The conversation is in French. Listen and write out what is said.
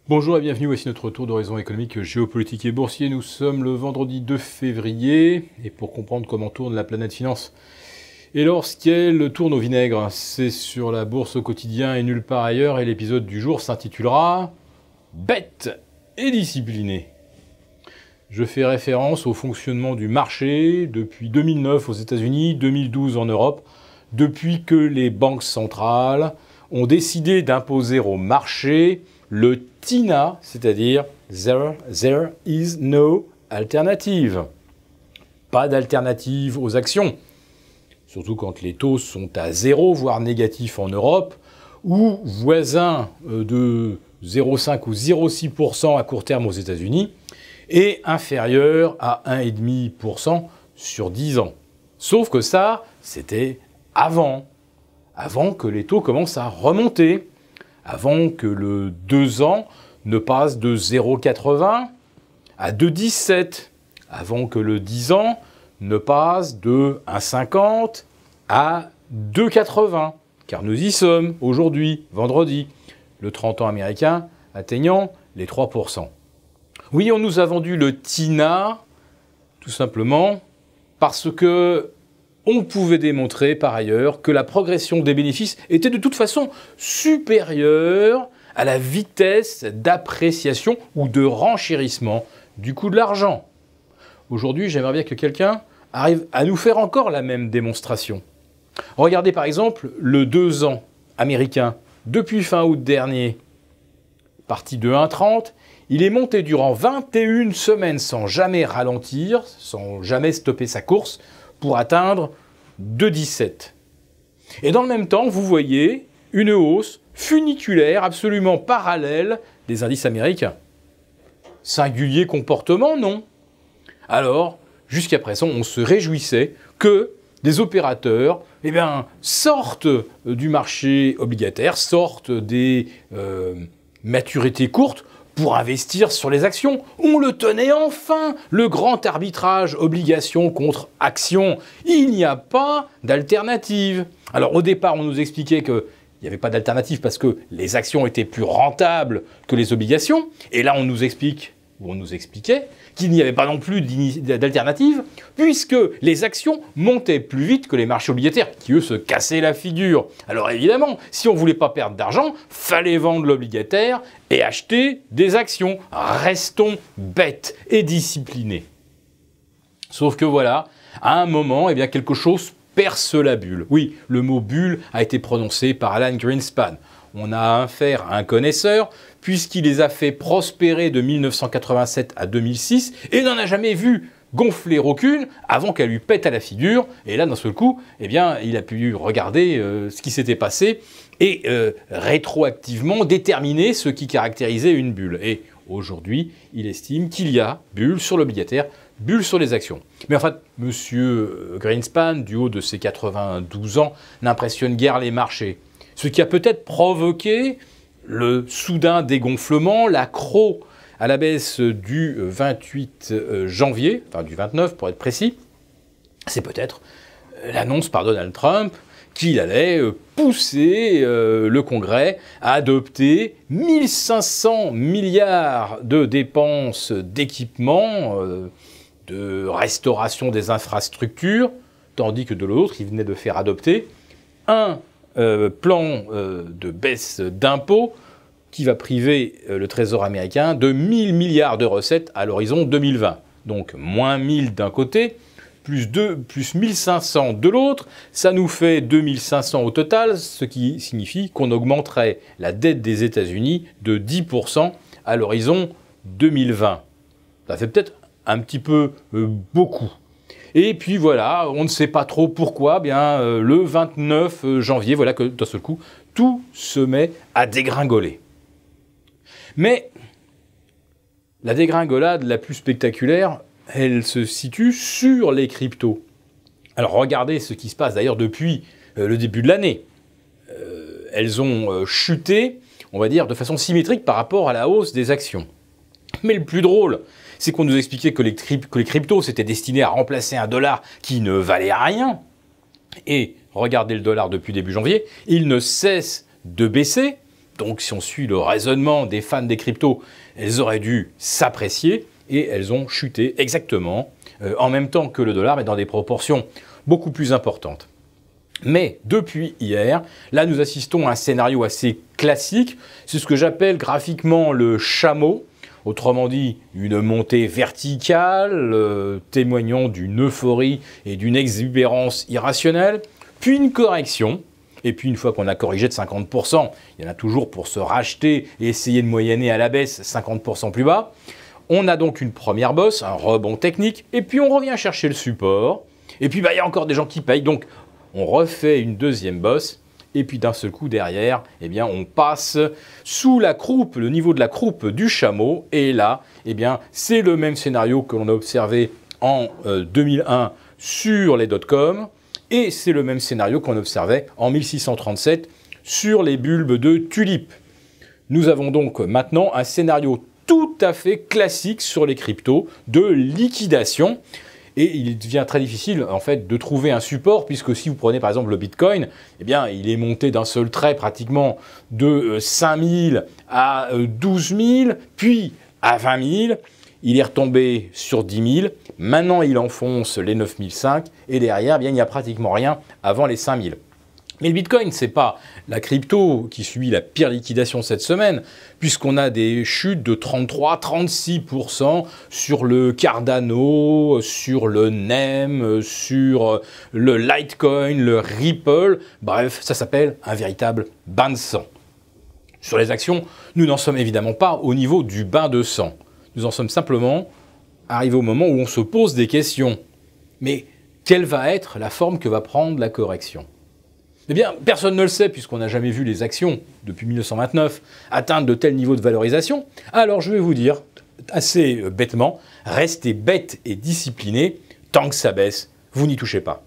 Bonjour et bienvenue, voici notre tour d'horizon économique, géopolitique et boursier. Nous sommes le vendredi 2 février et pour comprendre comment tourne la planète finance et lorsqu'elle tourne au vinaigre, c'est sur la bourse au quotidien et nulle part ailleurs et l'épisode du jour s'intitulera « Bête et discipliné ». Je fais référence au fonctionnement du marché depuis 2009 aux États-Unis, 2012 en Europe, depuis que les banques centrales ont décidé d'imposer au marché le TINA, c'est-à-dire There is no alternative. Pas d'alternative aux actions, surtout quand les taux sont à 0, voire négatifs en Europe, ou voisins de 0,5 ou 0,6% à court terme aux États-Unis, et inférieurs à 1,5% sur 10 ans. Sauf que ça, c'était avant que les taux commencent à remonter, avant que le 2 ans ne passe de 0,80 à 2,17, avant que le 10 ans ne passe de 1,50 à 2,80, car nous y sommes aujourd'hui, vendredi, le 30 ans américain atteignant les 3%. Oui, on nous a vendu le TINA, tout simplement, parce que on pouvait démontrer par ailleurs que la progression des bénéfices était de toute façon supérieure à la vitesse d'appréciation ou de renchérissement du coût de l'argent. Aujourd'hui, j'aimerais bien que quelqu'un arrive à nous faire encore la même démonstration. Regardez par exemple le 2 ans américain, depuis fin août dernier, parti de 1,30, il est monté durant 21 semaines sans jamais ralentir, sans jamais stopper sa course, pour atteindre 2,17. Et dans le même temps, vous voyez une hausse funiculaire absolument parallèle des indices américains. Singulier comportement, non? Alors, jusqu'à présent, on se réjouissait que des opérateurs sortent du marché obligataire, sortent des maturités courtes pour investir sur les actions. On le tenait enfin, le grand arbitrage obligation contre action. Il n'y a pas d'alternative. Alors au départ, on nous expliquait qu'il n'y avait pas d'alternative parce que les actions étaient plus rentables que les obligations. Et là, on nous expliquait qu'il n'y avait pas non plus d'alternative puisque les actions montaient plus vite que les marchés obligataires qui, eux, se cassaient la figure. Alors évidemment, si on ne voulait pas perdre d'argent, fallait vendre l'obligataire et acheter des actions. Restons bêtes et disciplinés. Sauf que voilà, à un moment, quelque chose perce la bulle. Oui, le mot bulle a été prononcé par Alan Greenspan. On a affaire à un connaisseur, puisqu'il les a fait prospérer de 1987 à 2006, et n'en a jamais vu gonfler aucune avant qu'elle lui pète à la figure. Et là, d'un seul coup, il a pu regarder ce qui s'était passé et rétroactivement déterminer ce qui caractérisait une bulle. Et aujourd'hui, il estime qu'il y a bulle sur l'obligataire, bulle sur les actions. Mais en fait, monsieur Greenspan, du haut de ses 92 ans, n'impressionne guère les marchés. Ce qui a peut-être provoqué le soudain dégonflement, l'accroc à la baisse du 28 janvier, enfin du 29 pour être précis, c'est peut-être l'annonce par Donald Trump qu'il allait pousser le Congrès à adopter 1500 milliards de dépenses d'équipement, de restauration des infrastructures, tandis que de l'autre, il venait de faire adopter un plan de baisse d'impôts qui va priver le Trésor américain de 1000 milliards de recettes à l'horizon 2020. Donc moins 1000 d'un côté, plus 1500 de l'autre, ça nous fait 2500 au total, ce qui signifie qu'on augmenterait la dette des États-Unis de 10% à l'horizon 2020. Ça fait peut-être un petit peu beaucoup. Et puis voilà, on ne sait pas trop pourquoi, le 29 janvier, voilà que d'un seul coup, tout se met à dégringoler. Mais la dégringolade la plus spectaculaire, elle se situe sur les cryptos. Alors regardez ce qui se passe d'ailleurs depuis le début de l'année. Elles ont chuté, on va dire, de façon symétrique par rapport à la hausse des actions. Mais le plus drôle, c'est qu'on nous expliquait que les cryptos c'était destiné à remplacer un dollar qui ne valait rien. Et regardez le dollar depuis début janvier, il ne cesse de baisser, Donc si on suit le raisonnement des fans des cryptos, elles auraient dû s'apprécier et elles ont chuté exactement en même temps que le dollar, mais dans des proportions beaucoup plus importantes. Mais depuis hier, là nous assistons à un scénario assez classique, c'est ce que j'appelle graphiquement le chameau, autrement dit une montée verticale témoignant d'une euphorie et d'une exubérance irrationnelle, puis une correction. Et puis une fois qu'on a corrigé de 50%, il y en a toujours pour se racheter et essayer de moyenner à la baisse 50% plus bas. On a donc une première bosse, un rebond technique, et puis on revient chercher le support. Et puis il y a encore des gens qui payent, donc on refait une deuxième bosse. Et puis d'un seul coup derrière, eh bien, on passe sous la croupe, le niveau de la croupe du chameau. Et là, eh bien, c'est le même scénario que l'on a observé en 2001 sur les dot-com. Et c'est le même scénario qu'on observait en 1637 sur les bulbes de tulipes. Nous avons donc maintenant un scénario tout à fait classique sur les cryptos de liquidation. Et il devient très difficile en fait de trouver un support, puisque si vous prenez par exemple le Bitcoin, eh bien, il est monté d'un seul trait pratiquement de 5 000 à 12 000, puis à 20 000. Il est retombé sur 10 000, maintenant il enfonce les 9 500 et derrière, eh bien, il n'y a pratiquement rien avant les 5 000. Mais le Bitcoin, ce n'est pas la crypto qui subit la pire liquidation cette semaine, puisqu'on a des chutes de 33-36% sur le Cardano, sur le NEM, sur le Litecoin, le Ripple. Bref, ça s'appelle un véritable bain de sang. Sur les actions, nous n'en sommes évidemment pas au niveau du bain de sang. Nous en sommes simplement arrivés au moment où on se pose des questions. Mais quelle va être la forme que va prendre la correction ? Eh bien, personne ne le sait puisqu'on n'a jamais vu les actions depuis 1929 atteindre de tels niveaux de valorisation. Alors je vais vous dire, assez bêtement, restez bêtes et disciplinés, tant que ça baisse, vous n'y touchez pas.